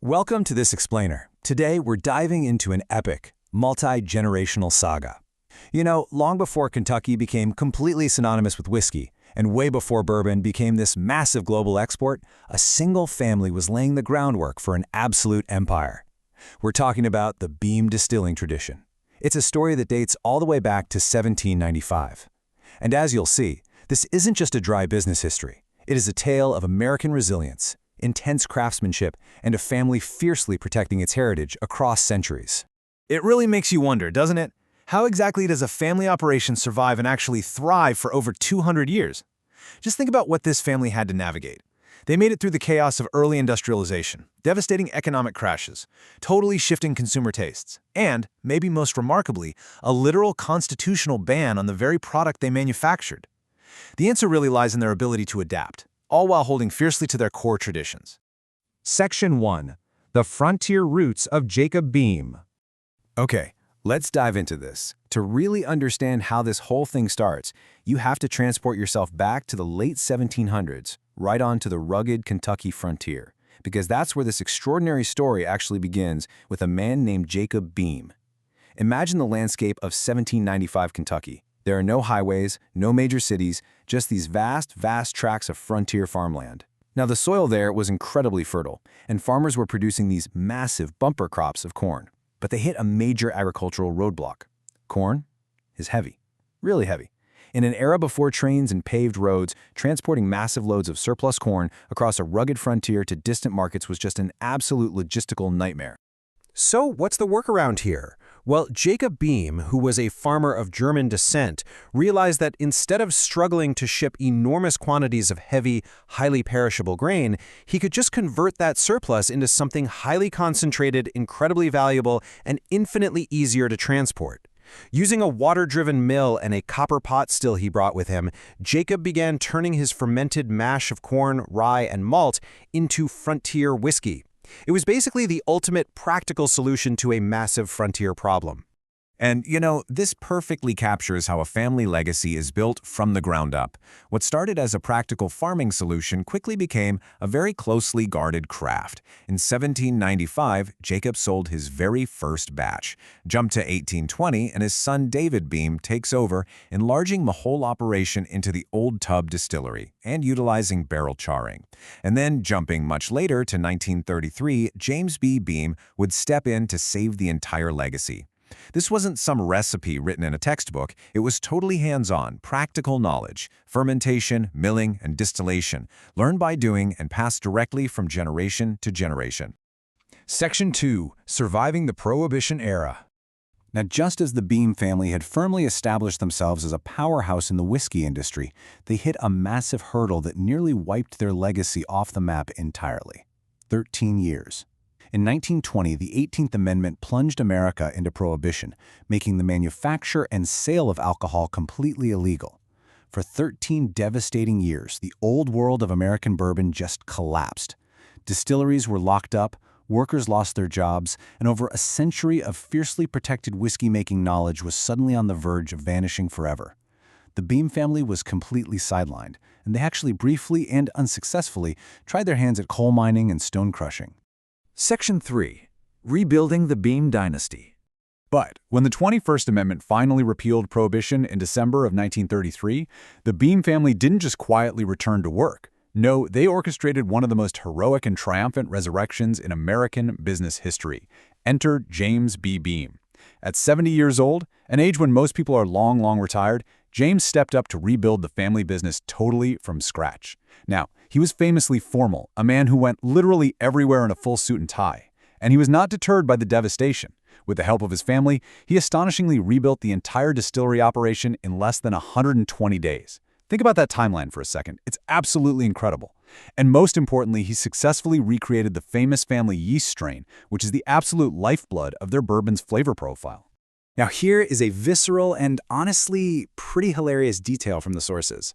Welcome to this explainer. Today, we're diving into an epic, multi-generational saga. Long before Kentucky became completely synonymous with whiskey, and way before bourbon became this massive global export, a single family was laying the groundwork for an absolute empire. We're talking about the Böhm distilling tradition. It's a story that dates all the way back to 1795. And as you'll see, this isn't just a dry business history. It is a tale of American resilience, intense craftsmanship, and a family fiercely protecting its heritage across centuries. It really makes you wonder, doesn't it? How exactly does a family operation survive and actually thrive for over 200 years? Just think about what this family had to navigate. They made it through the chaos of early industrialization, devastating economic crashes, totally shifting consumer tastes, and, maybe most remarkably, a literal constitutional ban on the very product they manufactured. The answer really lies in their ability to adapt, all while holding fiercely to their core traditions. Section 1. The Frontier Roots of Jacob Böhm. Okay, let's dive into this. To really understand how this whole thing starts, you have to transport yourself back to the late 1700s, right on to the rugged Kentucky frontier, because that's where this extraordinary story actually begins with a man named Jacob Böhm. Imagine the landscape of 1795 Kentucky. There are no highways, no major cities, just these vast tracts of frontier farmland. Now, the soil there was incredibly fertile, and farmers were producing these massive bumper crops of corn. But they hit a major agricultural roadblock. Corn is heavy, really heavy. In an era before trains and paved roads, transporting massive loads of surplus corn across a rugged frontier to distant markets was just an absolute logistical nightmare. So what's the workaround here? Well, Jacob Böhm, who was a farmer of German descent, realized that instead of struggling to ship enormous quantities of heavy, highly perishable grain, he could just convert that surplus into something highly concentrated, incredibly valuable, and infinitely easier to transport. Using a water-driven mill and a copper pot still he brought with him, Jacob began turning his fermented mash of corn, rye, and malt into frontier whiskey. It was basically the ultimate practical solution to a massive frontier problem. And, this perfectly captures how a family legacy is built from the ground up. What started as a practical farming solution quickly became a very closely guarded craft. In 1795, Jacob sold his very first batch. Jump to 1820, and his son David Böhm takes over, enlarging the whole operation into the Old Tub Distillery and utilizing barrel charring. And then, jumping much later to 1933, James B. Böhm would step in to save the entire legacy. This wasn't some recipe written in a textbook. It was totally hands-on, practical knowledge, fermentation, milling, and distillation, learned by doing and passed directly from generation to generation. Section 2. Surviving the Prohibition Era. Now, just as the Böhm family had firmly established themselves as a powerhouse in the whiskey industry, they hit a massive hurdle that nearly wiped their legacy off the map entirely. 13 years. In 1920, the 18th Amendment plunged America into prohibition, making the manufacture and sale of alcohol completely illegal. For 13 devastating years, the old world of American bourbon just collapsed. Distilleries were locked up, workers lost their jobs, and over a century of fiercely protected whiskey-making knowledge was suddenly on the verge of vanishing forever. The Böhm family was completely sidelined, and they actually briefly and unsuccessfully tried their hands at coal mining and stone crushing. Section 3. Rebuilding the Böhm Dynasty. But when the 21st Amendment finally repealed Prohibition in December of 1933, the Böhm family didn't just quietly return to work. No, they orchestrated one of the most heroic and triumphant resurrections in American business history. Enter James B. Böhm. At 70 years old, an age when most people are long retired, James stepped up to rebuild the family business totally from scratch. Now, he was famously formal, a man who went literally everywhere in a full suit and tie. And he was not deterred by the devastation. With the help of his family, he astonishingly rebuilt the entire distillery operation in less than 120 days. Think about that timeline for a second. It's absolutely incredible. And most importantly, he successfully recreated the famous family yeast strain, which is the absolute lifeblood of their bourbon's flavor profile. Now, here is a visceral and honestly pretty hilarious detail from the sources.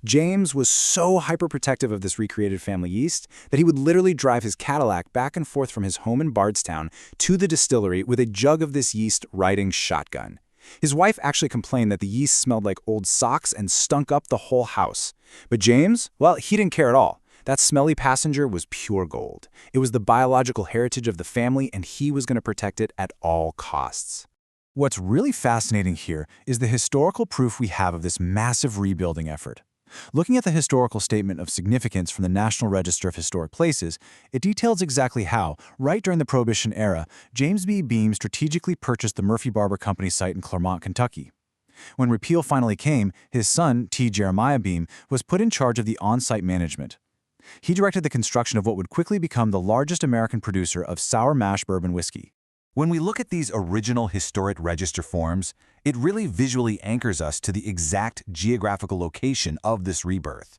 James was so hyper-protective of this recreated family yeast that he would literally drive his Cadillac back and forth from his home in Bardstown to the distillery with a jug of this yeast riding shotgun. His wife actually complained that the yeast smelled like old socks and stunk up the whole house. But James, well, he didn't care at all. That smelly passenger was pure gold. It was the biological heritage of the family, and he was going to protect it at all costs. What's really fascinating here is the historical proof we have of this massive rebuilding effort. Looking at the historical statement of significance from the National Register of Historic Places, it details exactly how, right during the Prohibition era, James B. Böhm strategically purchased the Murphy Barber Company site in Clermont, Kentucky. When repeal finally came, his son, T. Jeremiah Böhm, was put in charge of the on-site management. He directed the construction of what would quickly become the largest American producer of sour mash bourbon whiskey. When we look at these original historic register forms, it really visually anchors us to the exact geographical location of this rebirth.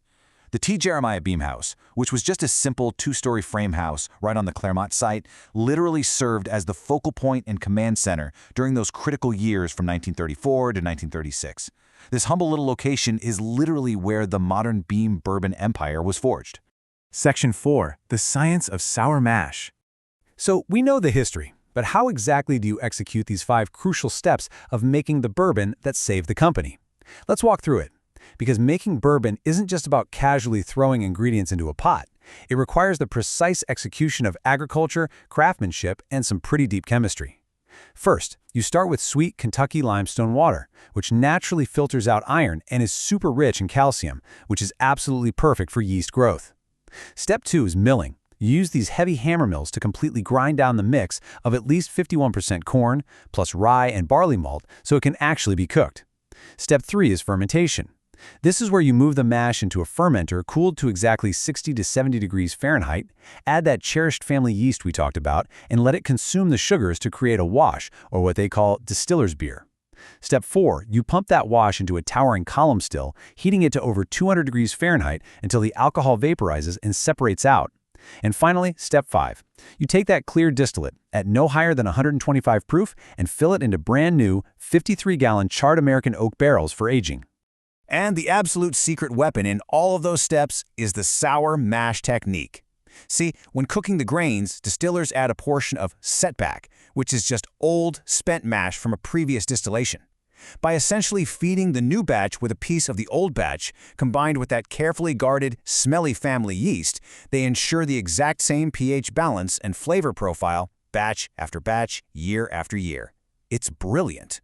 The T. Jeremiah Böhm House, which was just a simple two-story frame house right on the Clermont site, literally served as the focal point and command center during those critical years from 1934 to 1936. This humble little location is literally where the modern Böhm bourbon empire was forged. Section 4. The Science of Sour Mash. So we know the history, but how exactly do you execute these 5 crucial steps of making the bourbon that saved the company? Let's walk through it. Because making bourbon isn't just about casually throwing ingredients into a pot. It requires the precise execution of agriculture, craftsmanship, and some pretty deep chemistry. First, you start with sweet Kentucky limestone water, which naturally filters out iron and is super rich in calcium, which is absolutely perfect for yeast growth. Step 2 is milling. You use these heavy hammer mills to completely grind down the mix of at least 51% corn, plus rye and barley malt, so it can actually be cooked. Step 3 is fermentation. This is where you move the mash into a fermenter cooled to exactly 60 to 70 degrees Fahrenheit, add that cherished family yeast we talked about, and let it consume the sugars to create a wash, or what they call distiller's beer. Step 4, you pump that wash into a towering column still, heating it to over 200 degrees Fahrenheit until the alcohol vaporizes and separates out. And finally, step 5. You take that clear distillate at no higher than 125 proof and fill it into brand new 53-gallon charred American oak barrels for aging. And the absolute secret weapon in all of those steps is the sour mash technique. See, when cooking the grains, distillers add a portion of setback, which is just old, spent mash from a previous distillation. By essentially feeding the new batch with a piece of the old batch, combined with that carefully guarded, smelly family yeast, they ensure the exact same pH balance and flavor profile, batch after batch, year after year. It's brilliant.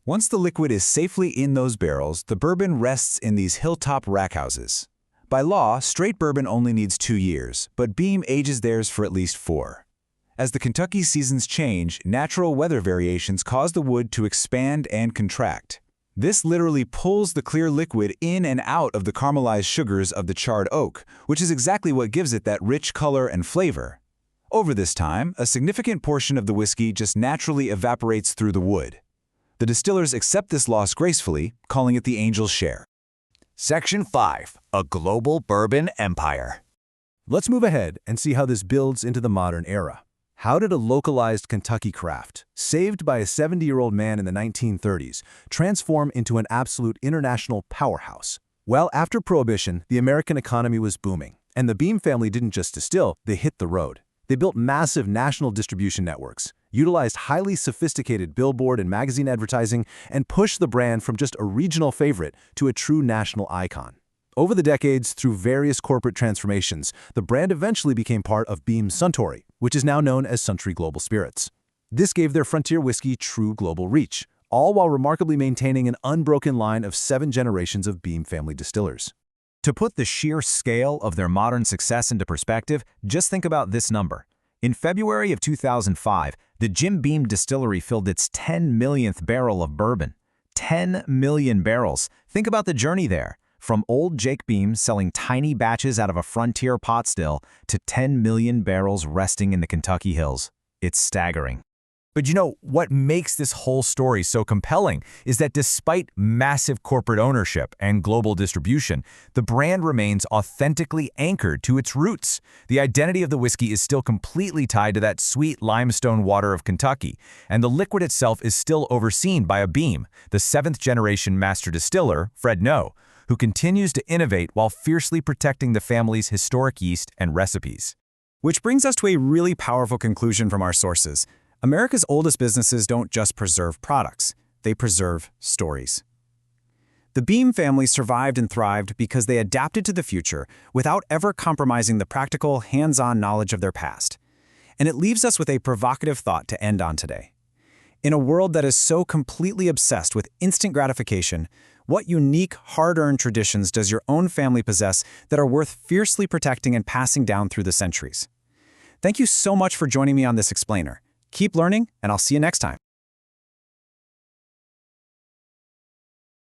Once the liquid is safely in those barrels, the bourbon rests in these hilltop rackhouses. By law, straight bourbon only needs 2 years, but Böhm ages theirs for at least 4. As the Kentucky seasons change, natural weather variations cause the wood to expand and contract. This literally pulls the clear liquid in and out of the caramelized sugars of the charred oak, which is exactly what gives it that rich color and flavor. Over this time, a significant portion of the whiskey just naturally evaporates through the wood. The distillers accept this loss gracefully, calling it the angel's share. Section 5. A global bourbon empire. Let's move ahead and see how this builds into the modern era. How did a localized Kentucky craft, saved by a 70-year-old man in the 1930s, transform into an absolute international powerhouse? Well, after Prohibition, the American economy was booming, and the Böhm family didn't just distill, they hit the road. They built massive national distribution networks, utilized highly sophisticated billboard and magazine advertising, and pushed the brand from just a regional favorite to a true national icon. Over the decades, through various corporate transformations, the brand eventually became part of Böhm's Suntory, which is now known as Suntory Global Spirits. This gave their frontier whiskey true global reach, all while remarkably maintaining an unbroken line of 7 generations of Böhm family distillers. To put the sheer scale of their modern success into perspective, just think about this number. In February of 2005, the Jim Böhm Distillery filled its 10 millionth barrel of bourbon. 10 million barrels. Think about the journey there. From old Jake Böhm selling tiny batches out of a frontier pot still to 10 million barrels resting in the Kentucky hills. It's staggering. But you know, what makes this whole story so compelling is that despite massive corporate ownership and global distribution, the brand remains authentically anchored to its roots. The identity of the whiskey is still completely tied to that sweet limestone water of Kentucky, and the liquid itself is still overseen by a Böhm, the 7th-generation master distiller, Fred Noe, who continues to innovate while fiercely protecting the family's historic yeast and recipes. Which brings us to a really powerful conclusion from our sources. America's oldest businesses don't just preserve products, they preserve stories. The Böhm family survived and thrived because they adapted to the future without ever compromising the practical, hands-on knowledge of their past. And it leaves us with a provocative thought to end on today. In a world that is so completely obsessed with instant gratification, what unique, hard-earned traditions does your own family possess that are worth fiercely protecting and passing down through the centuries? Thank you so much for joining me on this explainer. Keep learning, and I'll see you next time.